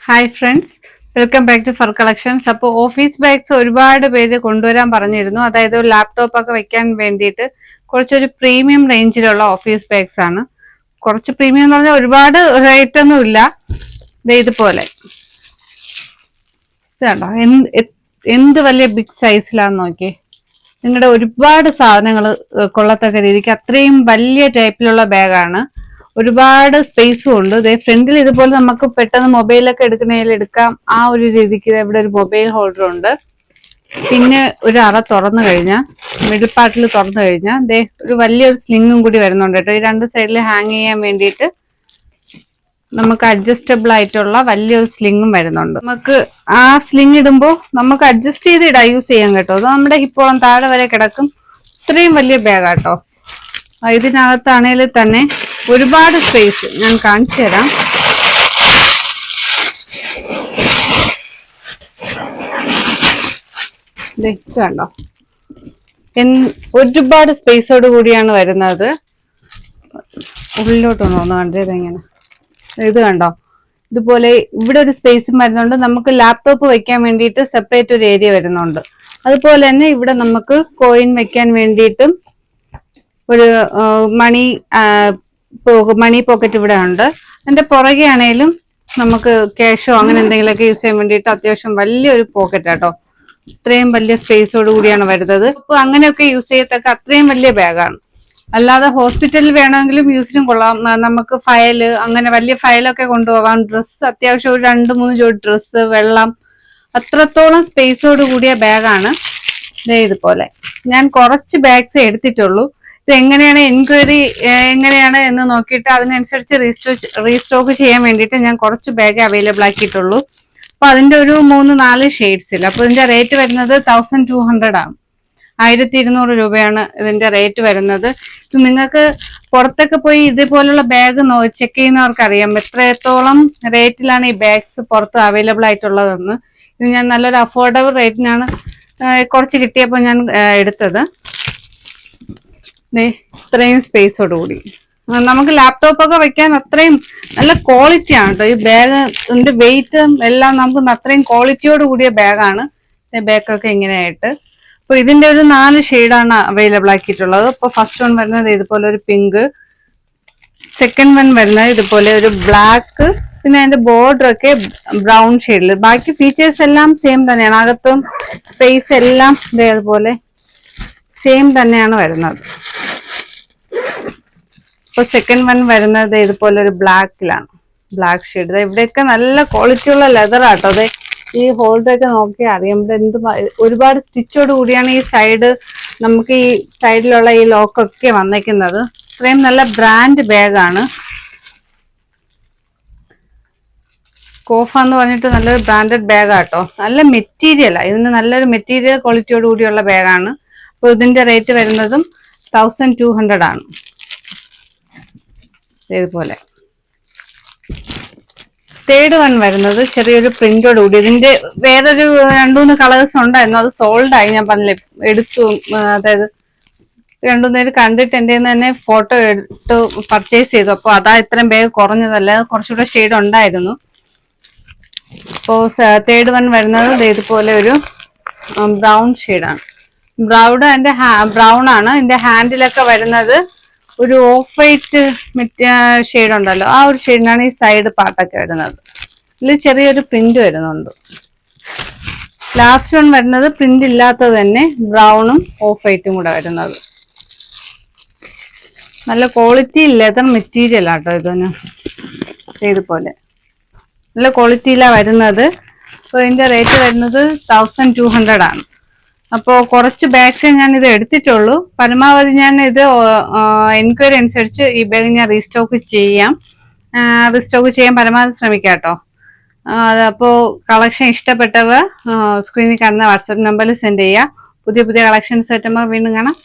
Hi friends, welcome back to fur collections. അപ്പോൾ office bags ഒരുപാട് പേര് കൊണ്ടുവരാൻ പറഞ്ഞിരുന്നു. അതായത് ഒരു ലാപ്ടോപ്പ് ഒക്കെ വെക്കാൻ വേണ്ടിയിട്ട് കുറച്ചൊരു പ്രീമിയം റേഞ്ചിലുള്ള ഓഫീസ് ബാഗ്സ് ആണ്. കുറച്ച് പ്രീമിയം എന്ന് പറഞ്ഞാൽ ഒരുപാട് റേറ്റ് ഒന്നും ഇല്ല. ഇതുപോലെ ഇതാണോ, എന്ത് വലിയ ബിഗ് സൈസിലാന്ന് നോക്കിയേ. നിങ്ങളുടെ ഒരുപാട് സാധനങ്ങൾ കൊള്ളത്തക്ക രീതിക്ക് അത്രയും വലിയ ടൈപ്പിലുള്ള ബാഗാണ്. ഒരുപാട് സ്പേസും ഉണ്ട്. ഇതേ ഫ്രണ്ടിൽ ഇതുപോലെ നമുക്ക് പെട്ടെന്ന് മൊബൈലൊക്കെ എടുക്കാം. ആ ഒരു രീതിക്ക് ഇവിടെ ഒരു മൊബൈൽ ഹോൾഡർ ഉണ്ട്. പിന്നെ ഒരു അറ തുറന്നു കഴിഞ്ഞാൽ, മിഡിൽ പാർട്ടിൽ തുറന്നു കഴിഞ്ഞാൽ ദേ ഒരു വലിയൊരു സ്ലിങ്ങും കൂടി വരുന്നുണ്ട് കേട്ടോ. ഈ രണ്ട് സൈഡിൽ ഹാങ് ചെയ്യാൻ വേണ്ടിയിട്ട് നമുക്ക് അഡ്ജസ്റ്റബിൾ ആയിട്ടുള്ള വലിയൊരു സ്ലിങ്ങും വരുന്നുണ്ട്. നമുക്ക് ആ സ്ലിങ് ഇടുമ്പോൾ നമുക്ക് അഡ്ജസ്റ്റ് ചെയ്ത് ഇടാം, യൂസ് ചെയ്യാൻ കേട്ടോ. അത് നമ്മുടെ ഹിപ്പോളം താഴെ വരെ കിടക്കും. ഇത്രയും വലിയ ബാഗാട്ടോ. ഇതിനകത്താണേൽ തന്നെ ഒരുപാട് സ്പേസ് ഞാൻ കാണിച്ചു തരാം. കണ്ടോ, ഒരുപാട് സ്പേസോട് കൂടിയാണ് വരുന്നത്. ഉള്ളിലോട്ടൊന്ന് കണ്ടത് എങ്ങനെ, ഇത് കണ്ടോ, ഇതുപോലെ ഇവിടെ ഒരു സ്പേസും വരുന്നുണ്ട്. നമുക്ക് ലാപ്ടോപ്പ് വെക്കാൻ വേണ്ടിയിട്ട് സെപ്പറേറ്റ് ഒരു ഏരിയ വരുന്നുണ്ട്. അതുപോലെ തന്നെ ഇവിടെ നമുക്ക് കോയിൻ വെക്കാൻ വേണ്ടിയിട്ടും ഒരു മണി പോക്കറ്റ് ഇവിടെ ഉണ്ട്. അതിന്റെ പുറകെ ആണേലും നമുക്ക് ക്യാഷോ അങ്ങനെ എന്തെങ്കിലുമൊക്കെ യൂസ് ചെയ്യാൻ വേണ്ടിയിട്ട് അത്യാവശ്യം വലിയൊരു പോക്കറ്റ് ആട്ടോ. ഇത്രയും വലിയ സ്പേസോട് കൂടിയാണ് വരുന്നത്. അപ്പൊ അങ്ങനെയൊക്കെ യൂസ് ചെയ്യത്തക്ക അത്രയും വലിയ ബാഗാണ്. അല്ലാതെ ഹോസ്പിറ്റലിൽ വേണമെങ്കിലും യൂസിനും കൊള്ളാം. നമുക്ക് ഫയല്, അങ്ങനെ വലിയ ഫയലൊക്കെ കൊണ്ടുപോകാം. ഡ്രസ്സ്, അത്യാവശ്യം ഒരു 2-3 ജോഡി ഡ്രസ്സ്, വെള്ളം, അത്രത്തോളം സ്പേസോട് കൂടിയ ബാഗാണ്. ഇതുപോലെ ഞാൻ കുറച്ച് ബാഗ്സ് എടുത്തിട്ടുള്ളൂ. ഇത് എങ്ങനെയാണ് എൻക്വയറി എങ്ങനെയാണ് എന്ന് നോക്കിയിട്ട് അതിനനുസരിച്ച് റീസ്റ്റോക്ക് ചെയ്യാൻ വേണ്ടിയിട്ട് ഞാൻ കുറച്ച് ബാഗ് അവൈലബിൾ ആക്കിയിട്ടുള്ളൂ. അപ്പൊ അതിന്റെ ഒരു 3-4 ഷെയ്ഡ്സിൽ. അപ്പൊ ഇതിന്റെ റേറ്റ് വരുന്നത് 1200 ആണ്. 1200 രൂപയാണ് ഇതിന്റെ റേറ്റ് വരുന്നത്. നിങ്ങൾക്ക് പുറത്തൊക്കെ പോയി ഇതേപോലുള്ള ബാഗ് ചെക്ക് ചെയ്യുന്നവർക്ക് അറിയാം എത്രത്തോളം റേറ്റിലാണ് ഈ ബാഗ്സ് പുറത്ത് അവൈലബിൾ ആയിട്ടുള്ളതെന്ന്. ഇത് ഞാൻ നല്ലൊരു അഫോർഡബിൾ റേറ്റിനാണ് കുറച്ച് കിട്ടിയപ്പോൾ ഞാൻ എടുത്തത്. ഇത്രയും സ്പേസോട് കൂടി നമുക്ക് ലാപ്ടോപ്പ് ഒക്കെ വെക്കാൻ അത്രയും നല്ല ക്വാളിറ്റി ആണ് കേട്ടോ. ഈ ബാഗിന്റെ വെയിറ്റും എല്ലാം നമുക്ക് അത്രയും ക്വാളിറ്റിയോട് കൂടിയ ബാഗാണ്. ബാഗൊക്കെ ഇങ്ങനെയായിട്ട്. അപ്പൊ ഇതിന്റെ ഒരു 4 ഷെയ്ഡാണ് അവൈലബിൾ ആക്കിയിട്ടുള്ളത്. ഇപ്പൊ ഫസ്റ്റ് വൺ വരുന്നത് ഇതുപോലെ ഒരു പിങ്ക്, സെക്കൻഡ് വൺ വരുന്നത് ഇതുപോലെ ഒരു ബ്ലാക്ക്, പിന്നെ അതിന്റെ ബോർഡർ ഒക്കെ ബ്രൗൺ ഷെയ്ഡിൽ. ബാക്കി ഫീച്ചേഴ്സ് എല്ലാം സെയിം തന്നെയാണ്. അകത്തും സ്പേസ് എല്ലാം ഇതേപോലെ സെയിം തന്നെയാണ് വരുന്നത്. ഇപ്പൊ സെക്കൻഡ് വൺ വരുന്നത് ഇതുപോലെ ഒരു ബ്ലാക്കിലാണ്, ബ്ലാക്ക് ഷെയ്ഡ്. ഇവിടെയൊക്കെ നല്ല ക്വാളിറ്റിയുള്ള ലെതർ ആട്ടോ. അതെ, ഈ ഹോൾഡർ ഒക്കെ നോക്കിയാൽ അറിയാം. ഒരുപാട് സ്റ്റിച്ചോട് കൂടിയാണ് ഈ സൈഡ്, നമുക്ക് ഈ സൈഡിലുള്ള ഈ ലോക്കൊക്കെ വന്നേക്കുന്നത്. ഇത്രയും നല്ല ബ്രാൻഡ് ബാഗാണ്. കോഫ എന്ന് പറഞ്ഞിട്ട് നല്ലൊരു ബ്രാൻഡഡ് ബാഗാട്ടോ. നല്ല മെറ്റീരിയലാ, ഇതിന് നല്ലൊരു മെറ്റീരിയൽ ക്വാളിറ്റിയോട് കൂടിയുള്ള ബാഗാണ്. അപ്പോൾ ഇതിന്റെ റേറ്റ് വരുന്നതും 1200 ആണ്. ഇതുപോലെ തേർഡ് വൺ വരുന്നത് ചെറിയൊരു പ്രിന്റോട് കൂടി. ഇതിന്റെ വേറൊരു 2-3 കളേഴ്സ് ഉണ്ടായിരുന്നു, അത് സോൾഡ് ആയി. ഞാൻ പറഞ്ഞില്ലേ, എടുത്തു. അതായത് 2-3 പേര് കണ്ടിട്ട് എൻ്റെ തന്നെ ഫോട്ടോ എടുത്ത് പർച്ചേസ് ചെയ്തു. അപ്പോൾ അതാ ഇത്രയും ബാഗ് കുറഞ്ഞതല്ല, കുറച്ചുകൂടെ ഷെയ്ഡ് ഉണ്ടായിരുന്നു. അപ്പോൾ തേർഡ് വൺ വരുന്നത് ഇതുപോലെ ഒരു ബ്രൗൺ ഷെയ്ഡാണ്. ബ്രൗൺ ആണ്. ഇതിന്റെ ഹാൻഡിലൊക്കെ വരുന്നത് ഒരു ഓഫ് വൈറ്റ് ഷെയ്ഡ് ഉണ്ടല്ലോ, ആ ഒരു ഷെയ്ഡിനാണ് ഈ സൈഡ് പാർട്ടൊക്കെ വരുന്നത്. ഇതിൽ ചെറിയൊരു പ്രിന്റ് വരുന്നുണ്ട്. ലാസ്റ്റ് വൺ വരുന്നത് പ്രിന്റ് ഇല്ലാത്തത് തന്നെ, ബ്രൗണും ഓഫ് വൈറ്റും കൂടെ വരുന്നത്. നല്ല ക്വാളിറ്റി ലെതർ മെറ്റീരിയൽ ആട്ടോ ഇതിന്. ഇതുപോലെ നല്ല ക്വാളിറ്റിയിലാണ് വരുന്നത്. അപ്പോൾ ഇതിന്റെ റേറ്റ് വരുന്നത് 1200 ആണ്. അപ്പോൾ കുറച്ച് ബാഗ്സ് ഞാൻ ഇത് എടുത്തിട്ടുള്ളൂ. പരമാവധി ഞാൻ ഇത് എൻക്വയറി അനുസരിച്ച് ഈ ബാഗ് ഞാൻ റീസ്റ്റോക്ക് ചെയ്യാൻ പരമാവധി ശ്രമിക്കാം കേട്ടോ. അപ്പോൾ കളക്ഷൻ ഇഷ്ടപ്പെട്ടവർ സ്ക്രീനിൽ കാണുന്ന വാട്സാപ്പ് നമ്പറിൽ സെൻഡ് ചെയ്യുക. പുതിയ കളക്ഷൻസ് ആയിട്ട് നമുക്ക് വീണ്ടും കാണാം.